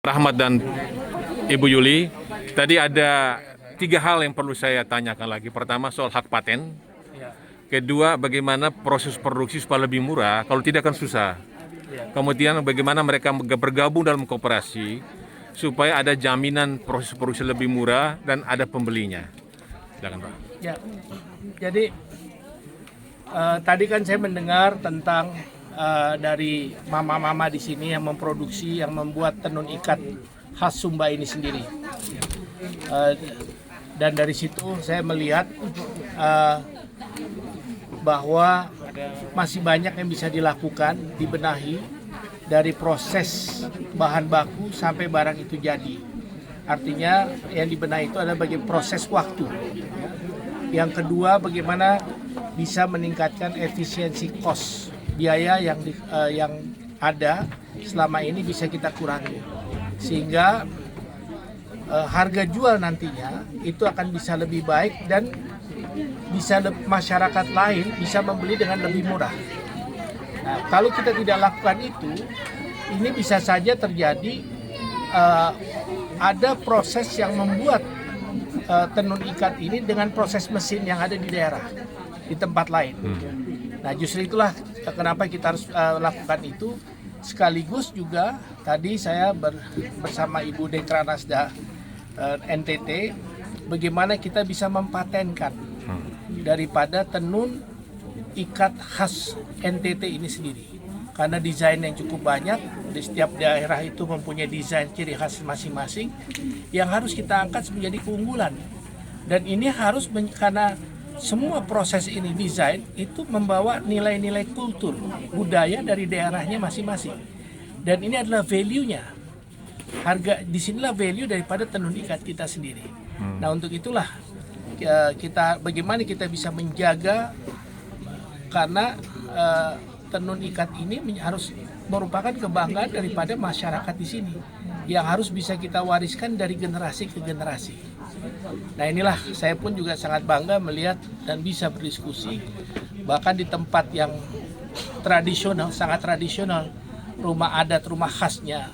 Rahmat dan Ibu Yuli, tadi ada 3 hal yang perlu saya tanyakan lagi. Pertama soal hak paten. Kedua, bagaimana proses produksi supaya lebih murah, kalau tidak kan susah. Kemudian bagaimana mereka bergabung dalam koperasi supaya ada jaminan proses produksi lebih murah dan ada pembelinya. Silakan Pak. Ya, jadi tadi kan saya mendengar tentang dari mama-mama di sini yang memproduksi, yang membuat tenun ikat khas Sumba ini sendiri. Dan dari situ saya melihat bahwa masih banyak yang bisa dilakukan, dibenahi dari proses bahan baku sampai barang itu jadi. Artinya yang dibenahi itu adalah bagian proses waktu. Yang kedua, bagaimana bisa meningkatkan efisiensi cost, biaya yang ada selama ini bisa kita kurangi, sehingga harga jual nantinya itu akan bisa lebih baik dan bisa masyarakat lain bisa membeli dengan lebih murah. Nah, kalau kita tidak lakukan itu, ini bisa saja terjadi ada proses yang membuat tenun ikat ini dengan proses mesin yang ada di daerah, di tempat lain. Nah, justru itulah kenapa kita harus lakukan itu. Sekaligus juga tadi saya bersama Ibu Dekranasda NTT, bagaimana kita bisa mempatenkan daripada tenun ikat khas NTT ini sendiri. Karena desain yang cukup banyak, di setiap daerah itu mempunyai desain ciri khas masing-masing yang harus kita angkat menjadi keunggulan. Dan ini harus karena semua proses ini desain itu membawa nilai-nilai kultur, budaya dari daerahnya masing-masing. Dan ini adalah value-nya. Disinilah value daripada tenun ikat kita sendiri. Nah, untuk itulah bagaimana kita bisa menjaga, karena tenun ikat ini harus merupakan kebanggaan daripada masyarakat di sini yang harus bisa kita wariskan dari generasi ke generasi. Nah, inilah saya pun juga sangat bangga melihat dan bisa berdiskusi bahkan di tempat yang tradisional, sangat tradisional, rumah adat, rumah khasnya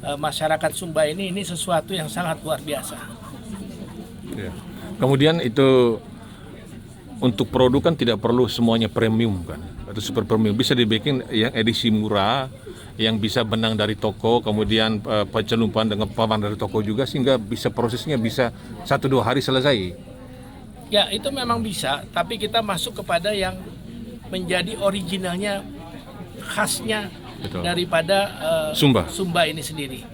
masyarakat Sumba ini sesuatu yang sangat luar biasa. Ya. Kemudian itu untuk produk kan tidak perlu semuanya premium kan, atau super premium, bisa dibikin yang edisi murah, yang bisa benang dari toko, kemudian pencelumpan dengan paman dari toko juga, sehingga bisa prosesnya bisa 1-2 hari selesai. Ya, itu memang bisa, tapi kita masuk kepada yang menjadi originalnya, khasnya. Betul. Daripada Sumba ini sendiri.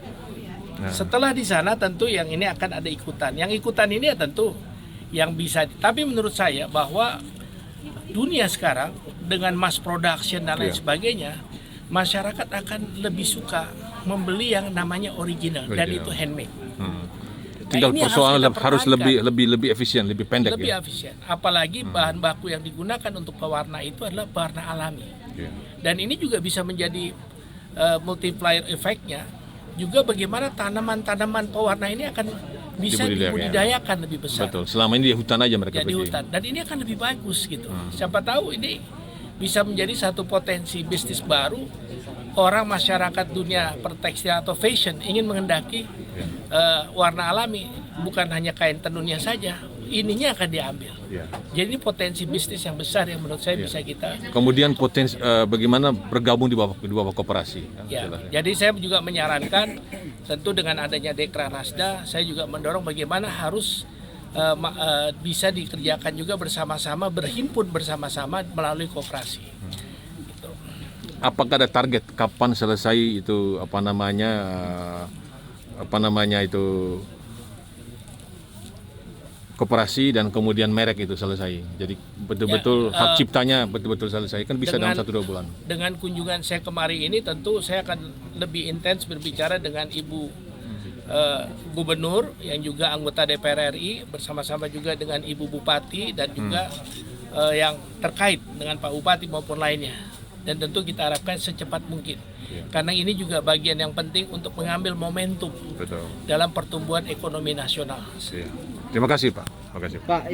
Nah. Setelah di sana tentu yang ini akan ada ikutan. Yang ikutan ini ya tentu yang bisa. Tapi menurut saya bahwa dunia sekarang dengan mass production dan lain sebagainya, masyarakat akan lebih suka membeli yang namanya original. Dan itu handmade. Tinggal persoalan harus lebih efisien, lebih pendek. Lebih efisien. Apalagi bahan baku yang digunakan untuk pewarna itu adalah warna alami. Dan ini juga bisa menjadi multiplier efeknya. Juga bagaimana tanaman-tanaman pewarna ini akan bisa dibudidayakan lebih besar. Betul. Selama ini di hutan aja mereka. Jadi hutan. Dan ini akan lebih bagus gitu. Siapa tahu ini bisa menjadi satu potensi bisnis baru. Orang masyarakat dunia pertekstil atau fashion ingin menghendaki warna alami, bukan hanya kain tenunnya saja, ininya akan diambil. Jadi ini potensi bisnis yang besar yang menurut saya bisa kita. Kemudian potensi bagaimana bergabung di bawah koperasi. Jadi saya juga menyarankan, tentu dengan adanya Dekranasda, saya juga mendorong bagaimana harus bisa dikerjakan juga bersama-sama, berhimpun bersama-sama melalui koperasi. Apakah ada target kapan selesai itu koperasi dan kemudian merek itu selesai? Jadi betul-betul hak ciptanya betul-betul selesai, kan bisa dalam 1-2 bulan. Dengan kunjungan saya kemari ini tentu saya akan lebih intens berbicara dengan Ibu Gubernur yang juga anggota DPR RI, bersama-sama juga dengan Ibu Bupati dan juga yang terkait dengan Pak Bupati maupun lainnya. Dan tentu kita harapkan secepat mungkin. Karena ini juga bagian yang penting untuk mengambil momentum dalam pertumbuhan ekonomi nasional. Terima kasih Pak. Terima kasih Pak.